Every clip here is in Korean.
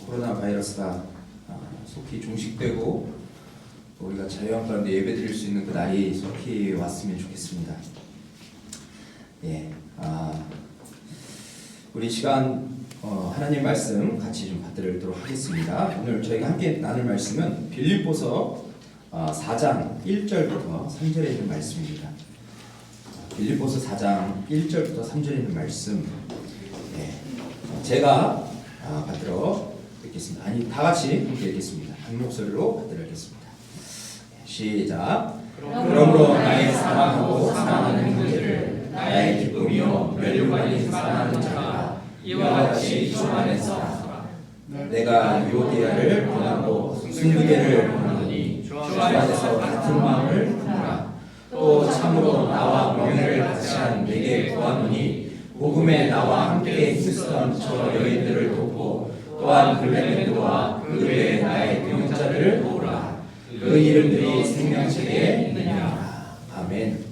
코로나 바이러스가 속히 종식되고 또 우리가 자유한 가운데 예배드릴 수 있는 그 날이 속히 왔으면 좋겠습니다. 우리 시간 하나님 말씀 같이 좀 받들도록 하겠습니다. 오늘 저희가 함께 나눌 말씀은 빌립보서 4장 1절부터 3절에 있는 말씀입니다. 빌립보서 4장 1절부터 3절에 있는 말씀, 제가 받들어 읽겠습니다. 아니, 다 같이 함께 읽겠습니다. 한 목소리로 받들어 읽겠습니다. 시작. 그러므로 나의 사랑하고 사랑하는 형제를 나의 기쁨이요 멸류관이 사랑하는 자가 이와 같이 주 안에서 살아. 내가 유오디아를 보내고 순두개를 보내노니 주 안에서 같은 마음을 품으라. 또 참으로 나와 명예를 같이 한 내게 구하노니 복음에 나와 함께 힘쓰던 저 여인들을 돕고 또한 글레멘도와 그 외에 나의 동역자들을 도우라. 그 이름들이 생명책에 있느니라. 아멘.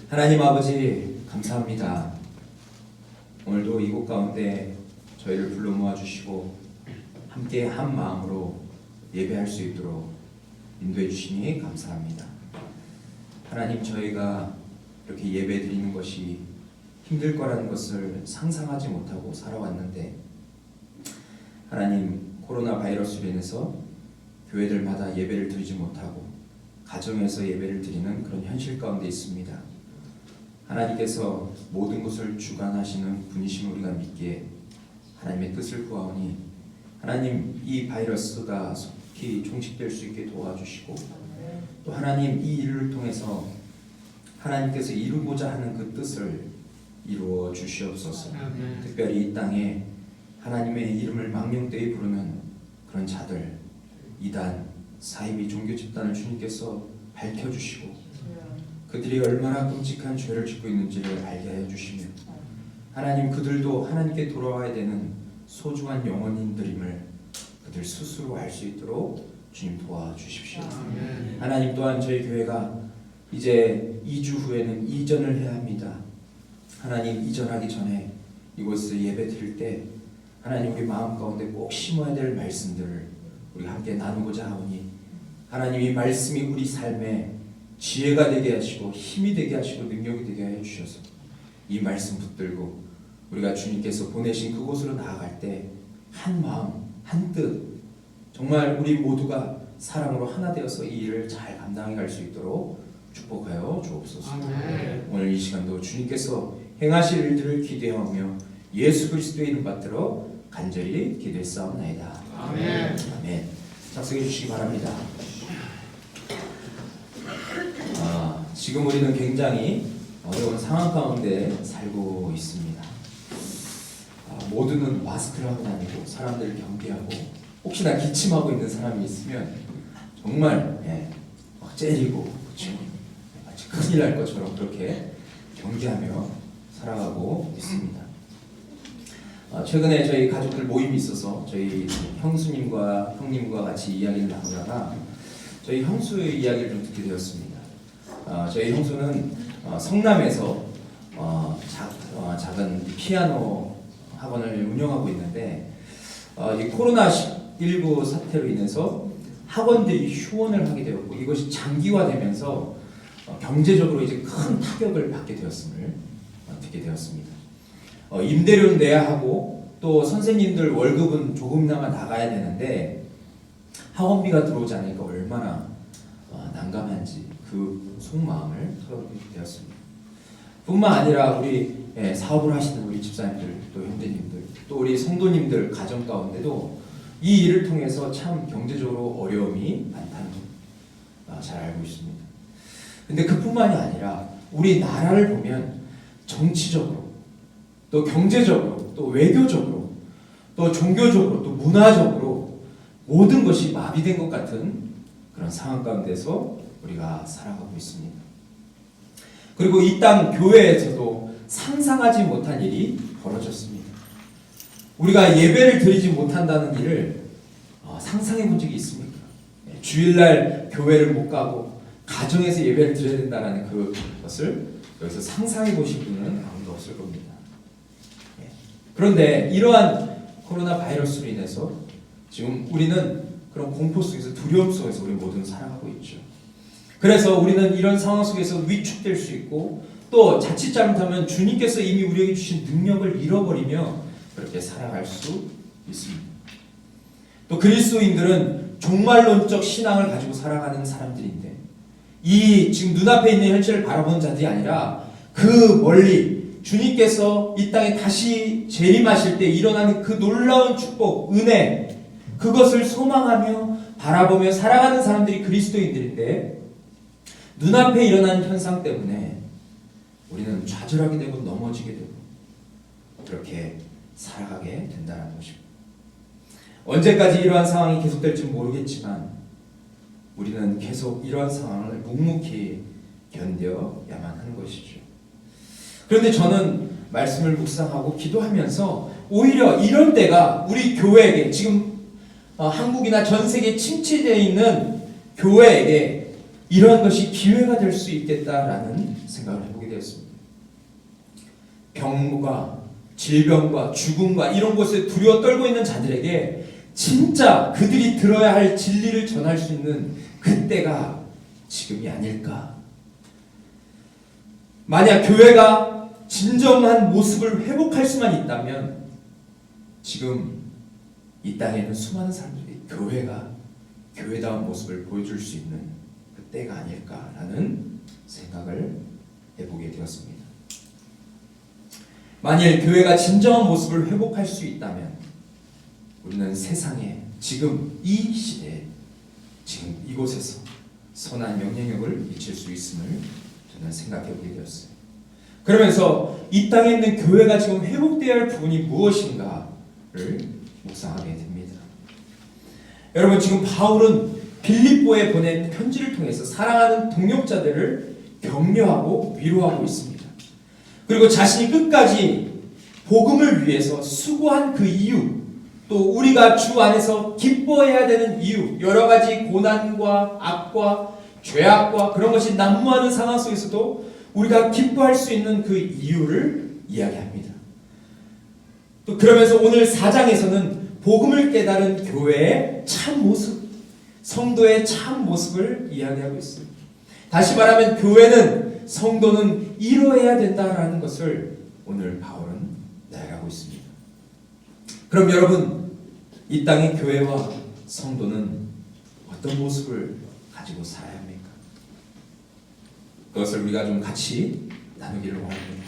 하나님 아버지 감사합니다. 오늘도 이곳 가운데 저희를 불러 모아주시고 함께 한 마음으로 예배할 수 있도록 인도해 주시니 감사합니다. 하나님, 저희가 이렇게 예배 드리는 것이 힘들 거라는 것을 상상하지 못하고 살아왔는데 하나님, 코로나 바이러스로 인해서 교회들마다 예배를 드리지 못하고 가정에서 예배를 드리는 그런 현실 가운데 있습니다. 하나님께서 모든 것을 주관하시는 분이심을 우리가 믿기에 하나님의 뜻을 구하오니 하나님, 이 바이러스가 속히 종식될 수 있게 도와주시고 또 하나님, 이 일을 통해서 하나님께서 이루고자 하는 그 뜻을 이루어 주시옵소서. 특별히 이 땅에 하나님의 이름을 망령되이 부르는 그런 자들, 이단, 사이비 종교 집단을 주님께서 밝혀주시고 그들이 얼마나 끔찍한 죄를 짓고 있는지를 알게 하여 주시며 하나님, 그들도 하나님께 돌아와야 되는 소중한 영혼인들임을 그들 스스로 알 수 있도록 주님 도와주십시오. 하나님, 또한 저희 교회가 이제 2주 후에는 이전을 해야 합니다. 하나님, 이전하기 전에 이곳에서 예배 드릴 때 하나님, 우리 마음 가운데 꼭 심어야 될 말씀들을 우리가 함께 나누고자 하오니 하나님, 이 말씀이 우리 삶에 지혜가 되게 하시고 힘이 되게 하시고 능력이 되게 하여 주셔서 이 말씀 붙들고 우리가 주님께서 보내신 그곳으로 나아갈 때 한 마음 한 뜻, 정말 우리 모두가 사랑으로 하나 되어서 이 일을 잘 감당해 갈 수 있도록 축복하여 주옵소서. 오늘 이 시간도 주님께서 행하실 일들을 기대하며 예수 그리스도의 이름 받들어 간절히 기도했사옵나이다. 아멘. 아멘. 작성해 주시기 바랍니다. 지금 우리는 굉장히 어려운 상황 가운데 살고 있습니다. 모두는 마스크를 하고 다니고 사람들을 경계하고 혹시나 기침하고 있는 사람이 있으면 정말 막 째리고 그렇죠? 마치 큰일 날 것처럼 그렇게 경계하며 살아가고 있습니다. 최근에 저희 가족들 모임이 있어서 저희 형수님과 형님과 같이 이야기를 나누다가 저희 형수의 이야기를 좀 듣게 되었습니다. 저희 형수는 성남에서 작은 피아노 학원을 운영하고 있는데 이 코로나19 사태로 인해서 학원들이 휴원을 하게 되었고 이것이 장기화되면서 경제적으로 이제 큰 타격을 받게 되었음을 듣게 되었습니다. 임대료는 내야 하고 또 선생님들 월급은 조금이나마 나가야 되는데 학원비가 들어오지 않으니까 얼마나 난감한지 그 속마음을 털어보게 되었습니다. 뿐만 아니라 우리 사업을 하시는 우리 집사님들, 또 형제님들, 또 우리 성도님들 가정 가운데도 이 일을 통해서 참 경제적으로 어려움이 많다는 잘 알고 있습니다. 근데 그뿐만이 아니라 우리 나라를 보면 정치적으로, 또 경제적으로, 또 외교적으로, 또 종교적으로, 또 문화적으로 모든 것이 마비된 것 같은 그런 상황 가운데서 우리가 살아가고 있습니다. 그리고 이 땅 교회에서도 상상하지 못한 일이 벌어졌습니다. 우리가 예배를 드리지 못한다는 일을 상상해 본 적이 있습니까? 주일날 교회를 못 가고 가정에서 예배를 드려야 된다는 그것을 여기서 상상해 보신 분은 아무도 없을 겁니다. 그런데 이러한 코로나 바이러스로 인해서 지금 우리는 그런 공포 속에서, 두려움 속에서 우리 모두는 살아가고 있죠. 그래서 우리는 이런 상황 속에서 위축될 수 있고, 또 자칫 잘못하면 주님께서 이미 우리에게 주신 능력을 잃어버리며 그렇게 살아갈 수 있습니다. 또 그리스도인들은 종말론적 신앙을 가지고 살아가는 사람들인데, 이 지금 눈앞에 있는 현실을 바라보는 자들이 아니라 그 멀리 주님께서 이 땅에 다시 재림하실 때 일어나는 그 놀라운 축복, 은혜, 그것을 소망하며 바라보며 살아가는 사람들이 그리스도인들인데, 눈앞에 일어나는 현상 때문에 우리는 좌절하게 되고 넘어지게 되고 그렇게 살아가게 된다는 것입니다. 언제까지 이러한 상황이 계속될지 모르겠지만 우리는 계속 이러한 상황을 묵묵히 견뎌야만 하는 것이죠. 그런데 저는 말씀을 묵상하고 기도하면서 오히려 이런 때가 우리 교회에게, 지금 한국이나 전 세계에 침체되어 있는 교회에게 이러한 것이 기회가 될 수 있겠다라는 생각을 해보게 되었습니다. 병과 질병과 죽음과 이런 것에 두려워 떨고 있는 자들에게 진짜 그들이 들어야 할 진리를 전할 수 있는 그때가 지금이 아닐까. 만약 교회가 진정한 모습을 회복할 수만 있다면 지금 이 땅에 있는 수많은 사람들이 교회가 교회다운 모습을 보여줄 수 있는 그때가 아닐까라는 생각을 해보게 되었습니다. 만일 교회가 진정한 모습을 회복할 수 있다면 우리는 세상에 지금 이 시대에 지금 이곳에서 선한 영향력을 미칠 수 있음을 저는 생각해보게 되었어요. 그러면서 이 땅에 있는 교회가 지금 회복되어야 할 부분이 무엇인가를 묵상하게 됩니다. 여러분, 지금 바울은 빌립보에 보낸 편지를 통해서 사랑하는 동역자들을 격려하고 위로하고 있습니다. 그리고 자신이 끝까지 복음을 위해서 수고한 그 이유, 또 우리가 주 안에서 기뻐해야 되는 이유, 여러 가지 고난과 악과 죄악과 그런 것이 난무하는 상황 속에서도 우리가 기뻐할 수 있는 그 이유를 이야기합니다. 또 그러면서 오늘 4장에서는 복음을 깨달은 교회의 참 모습, 성도의 참 모습을 이야기하고 있습니다. 다시 말하면 교회는, 성도는 이루어야 된다라는 것을 오늘 바울은 이야기하고 있습니다. 그럼 여러분, 이 땅의 교회와 성도는 어떤 모습을 가지고 살아야 합니까? 그것을 우리가 좀 같이 나누기를 원합니다.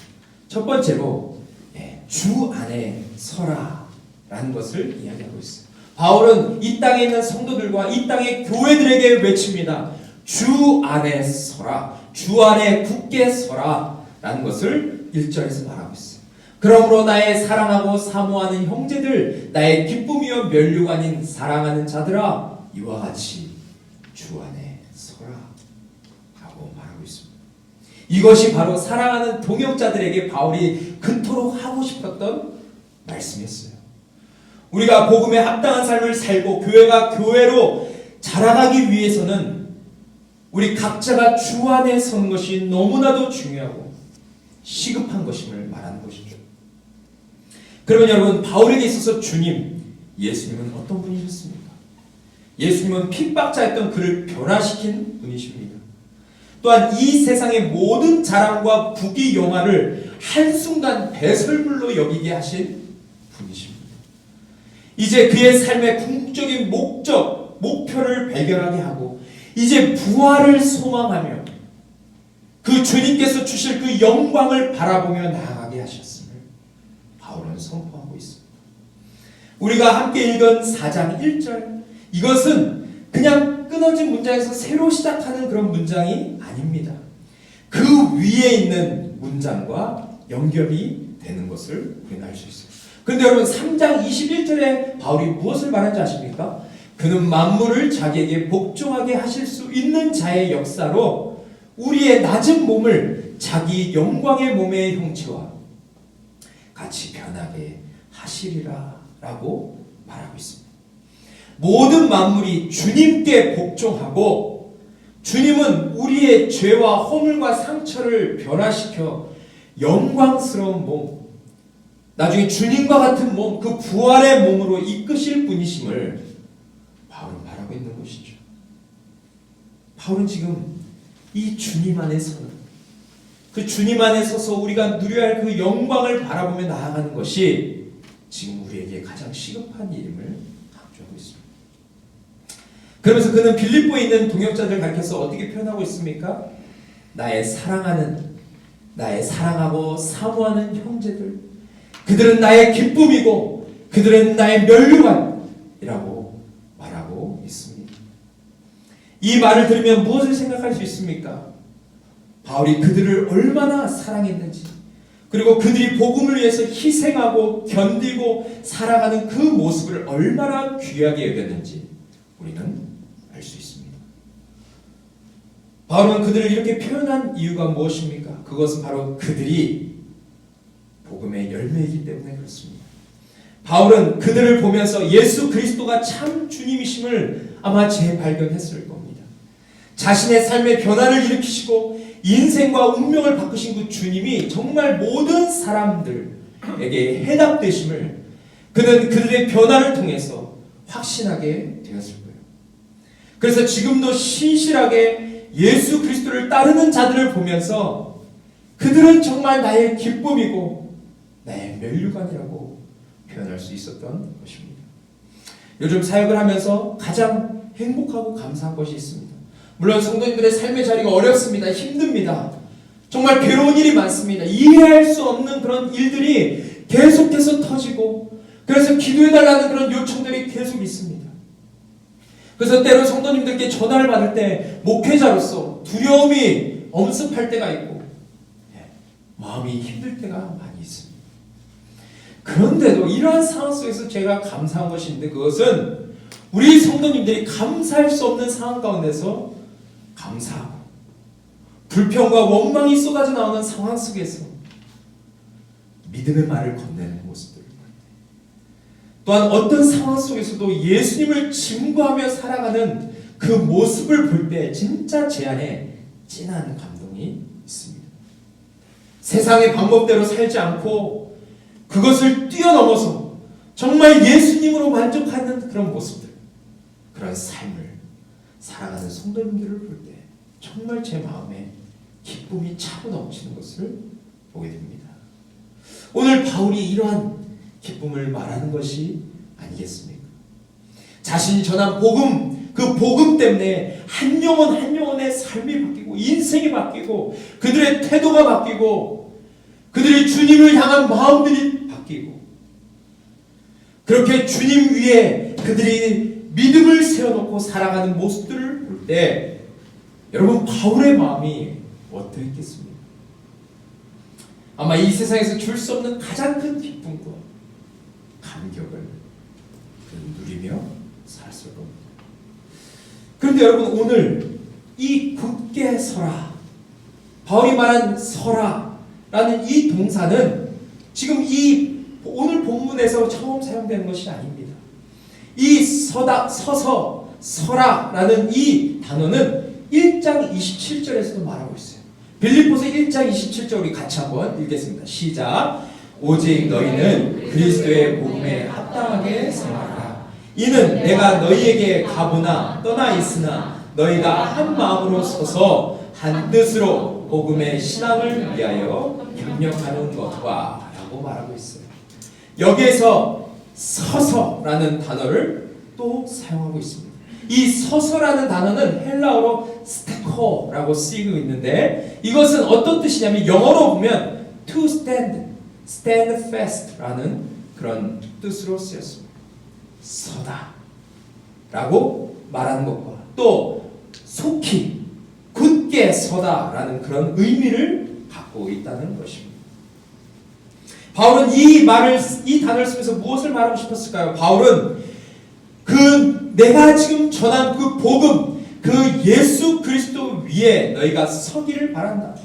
첫 번째로 주 안에 서라 라는 것을 이야기하고 있어요. 바울은 이 땅에 있는 성도들과 이 땅의 교회들에게 외칩니다. 주 안에 서라, 주 안에 굳게 서라 라는 것을 1절에서 말하고 있어요. 그러므로 나의 사랑하고 사모하는 형제들, 나의 기쁨이요 면류관인 사랑하는 자들아, 이와 같이 주 안에 서라 라고 말하고 있습니다. 이것이 바로 사랑하는 동역자들에게 바울이 그토록 하고 싶었던 말씀이었어요. 우리가 복음에 합당한 삶을 살고 교회가 교회로 자라가기 위해서는 우리 각자가 주 안에 서는 것이 너무나도 중요하고 시급한 것임을 말하는 것이죠. 그러면 여러분, 바울에게 있어서 주님, 예수님은 어떤 분이셨습니까? 예수님은 핍박자였던 그를 변화시킨 분이십니다. 또한 이 세상의 모든 자랑과 부귀 영화를 한순간 배설물로 여기게 하신 분이십니다. 이제 그의 삶의 궁극적인 목표를 발견하게 하고 이제 부활을 소망하며 그 주님께서 주실 그 영광을 바라보며 나아가게 하셨음을 바울은 선포하고 있습니다. 우리가 함께 읽은 4장 1절, 이것은 그냥 끊어진 문장에서 새로 시작하는 그런 문장이 아닙니다. 그 위에 있는 문장과 연결이 되는 것을 우리는 알 수 있어요. 그런데 여러분, 3장 21절에 바울이 무엇을 말하는지 아십니까? 그는 만물을 자기에게 복종하게 하실 수 있는 자의 역사로 우리의 낮은 몸을 자기 영광의 몸의 형체와 같이 변하게 하시리라 라고 말하고 있습니다. 모든 만물이 주님께 복종하고 주님은 우리의 죄와 허물과 상처를 변화시켜 영광스러운 몸, 나중에 주님과 같은 몸, 그 부활의 몸으로 이끄실 분이심을 바울은 말하고 있는 것이죠. 바울은 지금 이 주님 안에 서는, 그 주님 안에 서서 우리가 누려야 할 그 영광을 바라보며 나아가는 것이 지금 우리에게 가장 시급한 일임을 강조하고 있습니다. 그러면서 그는 빌립보에 있는 동역자들을 가리켜서 어떻게 표현하고 있습니까? 나의 사랑하는, 나의 사랑하고 사모하는 형제들, 그들은 나의 기쁨이고 그들은 나의 면류관이라고 말하고 있습니다. 이 말을 들으면 무엇을 생각할 수 있습니까? 바울이 그들을 얼마나 사랑했는지, 그리고 그들이 복음을 위해서 희생하고 견디고 살아가는 그 모습을 얼마나 귀하게 여겼는지 우리는 알 수 있습니다. 바울은 그들을 이렇게 표현한 이유가 무엇입니까? 그것은 바로 그들이 복음의 열매이기 때문에 그렇습니다. 바울은 그들을 보면서 예수 그리스도가 참 주님이심을 아마 재발견했을 겁니다. 자신의 삶의 변화를 일으키시고 인생과 운명을 바꾸신 그 주님이 정말 모든 사람들에게 해답되심을 그는 그들의 변화를 통해서 확신하게 되었을 거예요. 그래서 지금도 신실하게 예수 그리스도를 따르는 자들을 보면서 그들은 정말 나의 기쁨이고 나의 면류관이라고 표현할 수 있었던 것입니다. 요즘 사역을 하면서 가장 행복하고 감사한 것이 있습니다. 물론 성도님들의 삶의 자리가 어렵습니다. 힘듭니다. 정말 괴로운 일이 많습니다. 이해할 수 없는 그런 일들이 계속해서 터지고, 그래서 기도해달라는 그런 요청들이 계속 있습니다. 그래서 때로 성도님들께 전화를 받을 때 목회자로서 두려움이 엄습할 때가 있고 마음이 힘들 때가 많이 있습니다. 그런데도 이러한 상황 속에서 제가 감사한 것이 있는데, 그것은 우리 성도님들이 감사할 수 없는 상황 가운데서 감사하고 불평과 원망이 쏟아져 나오는 상황 속에서 믿음의 말을 건네는 모습들을 볼 때, 또한 어떤 상황 속에서도 예수님을 증거하며 살아가는 그 모습을 볼 때 진짜 제 안에 진한 감동이 있습니다. 세상의 방법대로 살지 않고 그것을 뛰어넘어서 정말 예수님으로 만족하는 그런 모습들, 그런 삶을 살아가는 성도님들을 볼 때 정말 제 마음에 기쁨이 차고 넘치는 것을 보게 됩니다. 오늘 바울이 이러한 기쁨을 말하는 것이 아니겠습니까? 자신이 전한 복음, 그 복음 때문에 한 영혼 한 영혼의 삶이 바뀌고 인생이 바뀌고 그들의 태도가 바뀌고 그들이 주님을 향한 마음들이 바뀌고, 그렇게 주님 위에 그들이 믿음을 세워놓고 살아가는 모습들을 볼 때 여러분, 바울의 마음이 어떠했겠습니까? 아마 이 세상에서 줄 수 없는 가장 큰 기쁨과 감격을 그는 누리며 살았을 겁니다. 그런데 여러분, 오늘 이 굳게 서라, 바울이 말한 서라라는 이 동사는 지금 이 오늘 본문에서 처음 사용되는 것이 아닙니다. 이 서다, 서서, 서라라는 이 단어는 1장 27절에서도 말하고 있어요. 빌립보서 1장 27절 우리 같이 한번 읽겠습니다. 시작. 오직 너희는 그리스도의 복음에 합당하게 생활하라. 이는 내가 너희에게 가보나 떠나 있으나 너희가 한 마음으로 서서 한 뜻으로 복음의 신앙을 위하여 협력하는 것과 라고 말하고 있어요. 여기에서 서서라는 단어를 또 사용하고 있습니다. 이 서서라는 단어는 헬라어로 스테코라고 쓰이고 있는데, 이것은 어떤 뜻이냐면 영어로 보면 to stand, stand fast라는 그런 뜻으로 쓰였습니다. 서다 라고 말하는 것과 또 속히 굳게 서다라는 그런 의미를 갖고 있다는 것입니다. 바울은 이 단어를 쓰면서 무엇을 말하고 싶었을까요? 바울은 내가 지금 전한 그 복음, 그 예수 그리스도 위에 너희가 서기를 바란다.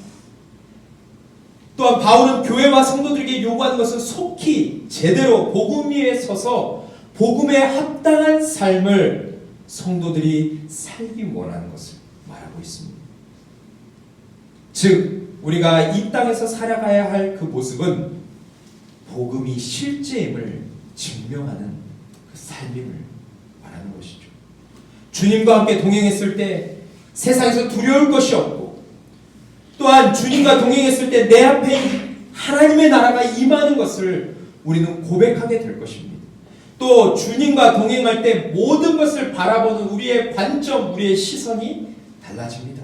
또한 바울은 교회와 성도들에게 요구하는 것은 속히 제대로 복음 위에 서서 복음에 합당한 삶을 성도들이 살기 원하는 것을 말하고 있습니다. 즉, 우리가 이 땅에서 살아가야 할 그 모습은 복음이 실제임을 증명하는 그 삶임을 말하는 것이죠. 주님과 함께 동행했을 때 세상에서 두려울 것이 없고, 또한 주님과 동행했을 때 내 앞에 하나님의 나라가 임하는 것을 우리는 고백하게 될 것입니다. 또 주님과 동행할 때 모든 것을 바라보는 우리의 관점, 우리의 시선이 달라집니다.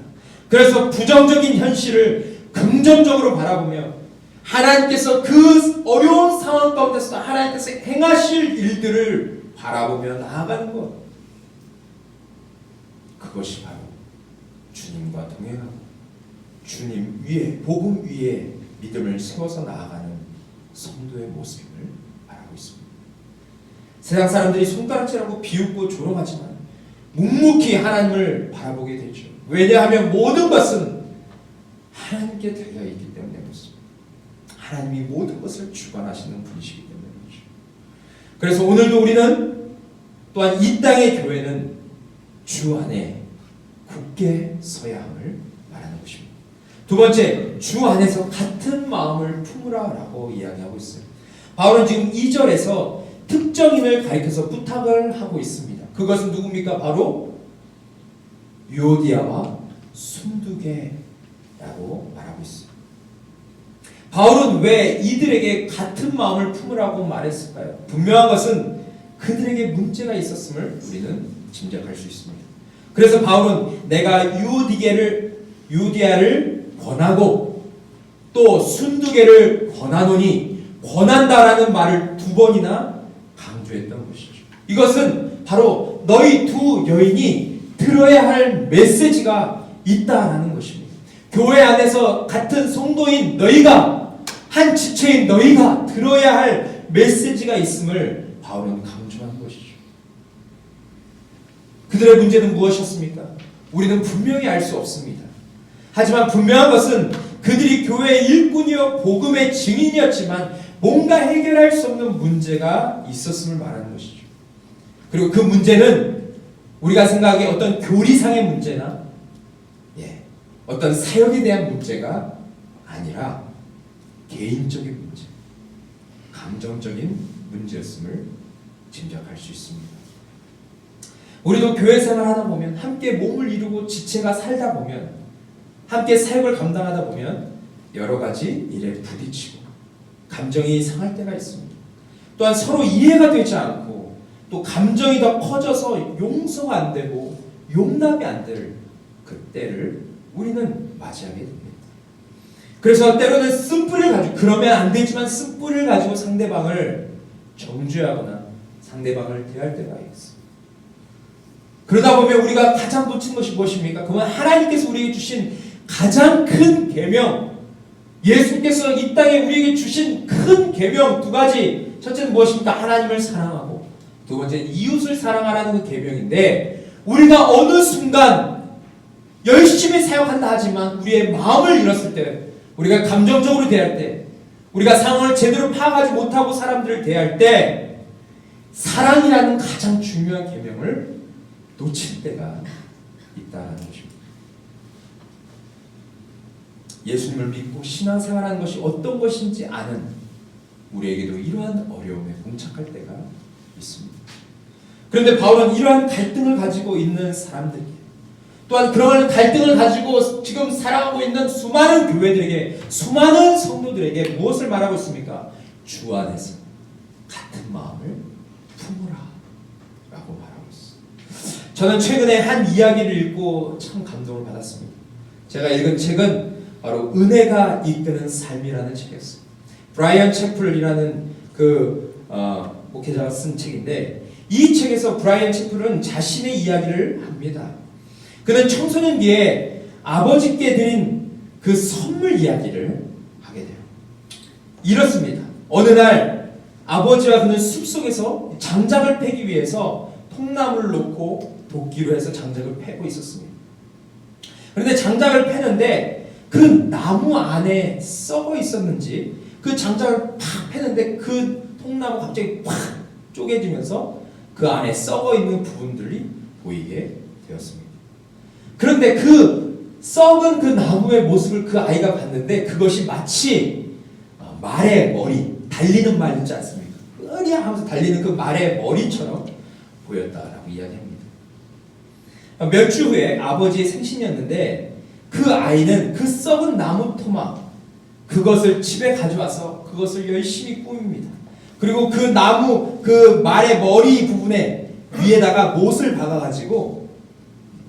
그래서 부정적인 현실을 긍정적으로 바라보며 하나님께서 그 어려운 상황 가운데서 하나님께서 행하실 일들을 바라보며 나아가는 것, 그것이 바로 주님과 동행하고 주님 위에, 복음 위에 믿음을 세워서 나아가는 성도의 모습을 말하고 있습니다. 세상 사람들이 손가락질하고 비웃고 조롱하지만 묵묵히 하나님을 바라보게 되죠. 왜냐하면 모든 것은 하나님께 달려있기 때문에 그렇습니다. 하나님이 모든 것을 주관하시는 분이시기 때문에 그렇죠. 그래서 오늘도 우리는 또한 이 땅의 교회는 주 안에 굳게 서야 함을 말하는 것입니다. 두 번째, 주 안에서 같은 마음을 품으라라고 이야기하고 있어요. 바울은 지금 2절에서 특정인을 가리켜서 부탁을 하고 있습니다. 그것은 누굽니까? 바로 유오디아와 순두계라고 말하고 있습니다. 바울은 왜 이들에게 같은 마음을 품으라고 말했을까요? 분명한 것은 그들에게 문제가 있었음을 우리는 짐작할 수 있습니다. 그래서 바울은 내가 유오디아를 권하고 또 순두계를 권하노니, 권한다라는 말을 두 번이나 강조했던 것이죠. 이것은 바로 너희 두 여인이 들어야 할 메시지가 있다라는 것입니다. 교회 안에서 같은 성도인 너희가, 한 지체인 너희가 들어야 할 메시지가 있음을 바울은 강조한 것이죠. 그들의 문제는 무엇이었습니까? 우리는 분명히 알 수 없습니다. 하지만 분명한 것은 그들이 교회의 일꾼이요 복음의 증인이었지만 뭔가 해결할 수 없는 문제가 있었음을 말하는 것이죠. 그리고 그 문제는 우리가 생각하기에 어떤 교리상의 문제나 어떤 사역에 대한 문제가 아니라 개인적인 문제, 감정적인 문제였음을 짐작할 수 있습니다. 우리도 교회 생활하다 보면, 함께 몸을 이루고 지체가 살다 보면, 함께 사역을 감당하다 보면 여러 가지 일에 부딪히고 감정이 상할 때가 있습니다. 또한 서로 이해가 되지 않고 또 감정이 더 커져서 용서가 안 되고 용납이 안 될 그때를 우리는 맞이하게 됩니다. 그래서 때로는 쓴뿌리를 가지고, 그러면 안 되지만 쓴뿌리를 가지고 상대방을 정죄하거나 상대방을 대할 때가 있습니다. 그러다 보면 우리가 가장 놓친 것이 무엇입니까? 그건 하나님께서 우리에게 주신 가장 큰 계명, 예수께서 이 땅에 우리에게 주신 큰 계명 두 가지. 첫째는 무엇입니까? 하나님을 사랑하고, 두 번째는 이웃을 사랑하라는 그 계명인데, 우리가 어느 순간 열심히 사역한다 하지만 우리의 마음을 잃었을 때, 우리가 감정적으로 대할 때, 우리가 상황을 제대로 파악하지 못하고 사람들을 대할 때 사랑이라는 가장 중요한 계명을 놓칠 때가 있다는 것입니다. 예수님을 믿고 신앙생활하는 것이 어떤 것인지 아는 우리에게도 이러한 어려움에 봉착할 때가 있습니다. 그런데 바울은 이러한 갈등을 가지고 있는 사람들, 또한 그런 갈등을 가지고 지금 살아가고 있는 수많은 교회들에게, 수많은 성도들에게 무엇을 말하고 있습니까? 주 안에서 같은 마음을 품으라 라고 말하고 있습니다. 저는 최근에 한 이야기를 읽고 참 감동을 받았습니다. 제가 읽은 책은 바로 은혜가 이끄는 삶이라는 책이었어요. 브라이언 채플이라는 목회자가 쓴 책인데, 이 책에서 브라이언 채플은 자신의 이야기를 합니다. 그는 청소년기에 아버지께 드린 그 선물 이야기를 하게 돼요. 이렇습니다. 어느 날 아버지와 그는 숲속에서 장작을 패기 위해서 통나무를 놓고 도끼로 해서 장작을 패고 있었습니다. 그런데 장작을 패는데 그 나무 안에 썩어 있었는지 그 장작을 팍 패는데 그 통나무 갑자기 팍 쪼개지면서 그 안에 썩어 있는 부분들이 보이게 되었습니다. 그런데 그 썩은 그 나무의 모습을 그 아이가 봤는데 그것이 마치 말의 머리, 달리는 말 있지 않습니까? 으랴 하면서 달리는 그 말의 머리처럼 보였다라고 이야기합니다. 몇 주 후에 아버지의 생신이었는데 그 아이는 그 썩은 나무 토막 그것을 집에 가져와서 그것을 열심히 꾸밉니다. 그리고 그 나무 그 말의 머리 부분에 위에다가 못을 박아가지고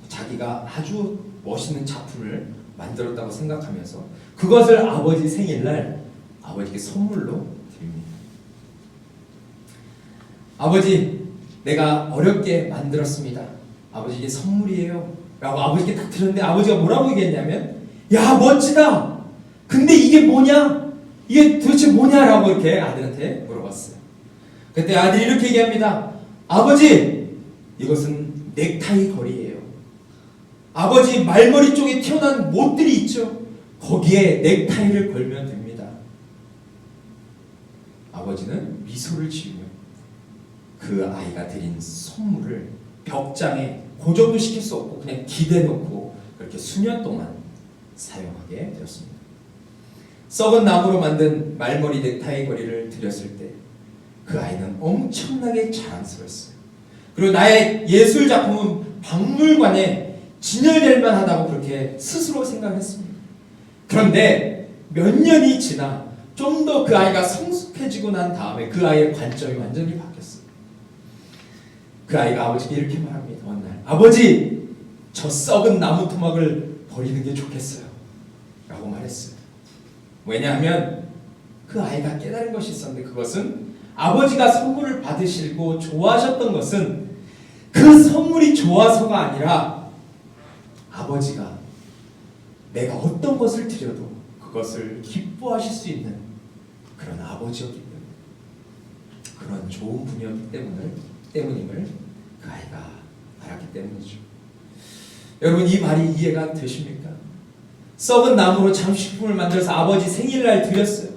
자기가 아주 멋있는 작품을 만들었다고 생각하면서 그것을 아버지 생일날 아버지께 선물로 드립니다. 아버지, 내가 어렵게 만들었습니다. 아버지 이게 선물이에요 라고 아버지께 딱 드렸는데 아버지가 뭐라고 얘기했냐면, 야 멋지다, 근데 이게 뭐냐, 이게 도대체 뭐냐 라고 이렇게 아들한테 물어봤어요. 그때 아들이 이렇게 얘기합니다. 아버지, 이것은 넥타이 걸이에요. 아버지 말머리 쪽에 튀어나온 못들이 있죠. 거기에 넥타이를 걸면 됩니다. 아버지는 미소를 지으며 그 아이가 드린 선물을 벽장에 고정도 시킬 수 없고 그냥 기대놓고 그렇게 수년 동안 사용하게 되었습니다. 썩은 나무로 만든 말머리 넥타이 거리를 드렸을 때 그 아이는 엄청나게 자랑스러웠어요. 그리고 나의 예술 작품은 박물관에 진열될 만하다고 그렇게 스스로 생각했습니다. 그런데 몇 년이 지나 좀 더 그 아이가 성숙해지고 난 다음에 그 아이의 관점이 완전히 바뀌었어요. 그 아이가 아버지께 이렇게 말합니다. 어느 날, 아버지, 저 썩은 나무 토막을 버리는 게 좋겠어요 라고 말했어요. 왜냐하면 그 아이가 깨달은 것이 있었는데, 그것은 아버지가 선물을 받으시고 좋아하셨던 것은 그 선물이 좋아서가 아니라 아버지가 내가 어떤 것을 드려도 그것을 기뻐하실 수 있는 그런 아버지였기 때문에, 그런 좋은 분이었기 때문임을 그 아이가 알았기 때문이죠. 여러분, 이 말이 이해가 되십니까? 썩은 나무로 장식품을 만들어서 아버지 생일날 드렸어요.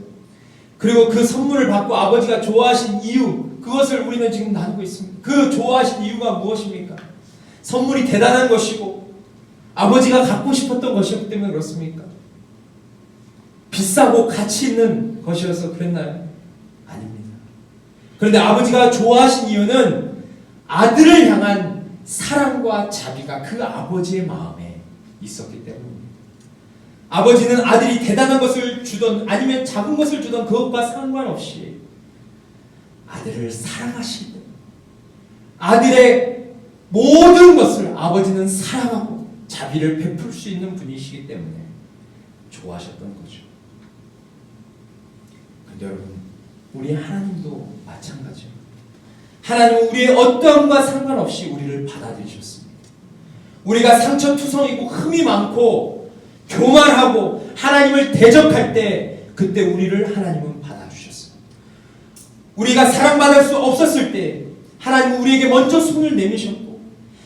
그리고 그 선물을 받고 아버지가 좋아하신 이유, 그것을 우리는 지금 나누고 있습니다. 그 좋아하신 이유가 무엇입니까? 선물이 대단한 것이고 아버지가 갖고 싶었던 것이었기 때문에 그렇습니까? 비싸고 가치 있는 것이어서 그랬나요? 아닙니다. 그런데 아버지가 좋아하신 이유는 아들을 향한 사랑과 자비가 그 아버지의 마음에 있었기 때문입니다. 아버지는 아들이 대단한 것을 주던 아니면 작은 것을 주던 그것과 상관없이 아들을 사랑하시기 때문에, 아들의 모든 것을 아버지는 사랑하고 자비를 베풀 수 있는 분이시기 때문에 좋아하셨던 거죠. 그런데 여러분, 우리 하나님도 마찬가지예요. 하나님은 우리의 어떠함과 상관없이 우리를 받아들이셨습니다. 우리가 상처투성이고 흠이 많고 교만하고 하나님을 대적할 때, 그때 우리를 하나님은 받아주셨어요. 우리가 사랑받을 수 없었을 때 하나님은 우리에게 먼저 손을 내미셨고,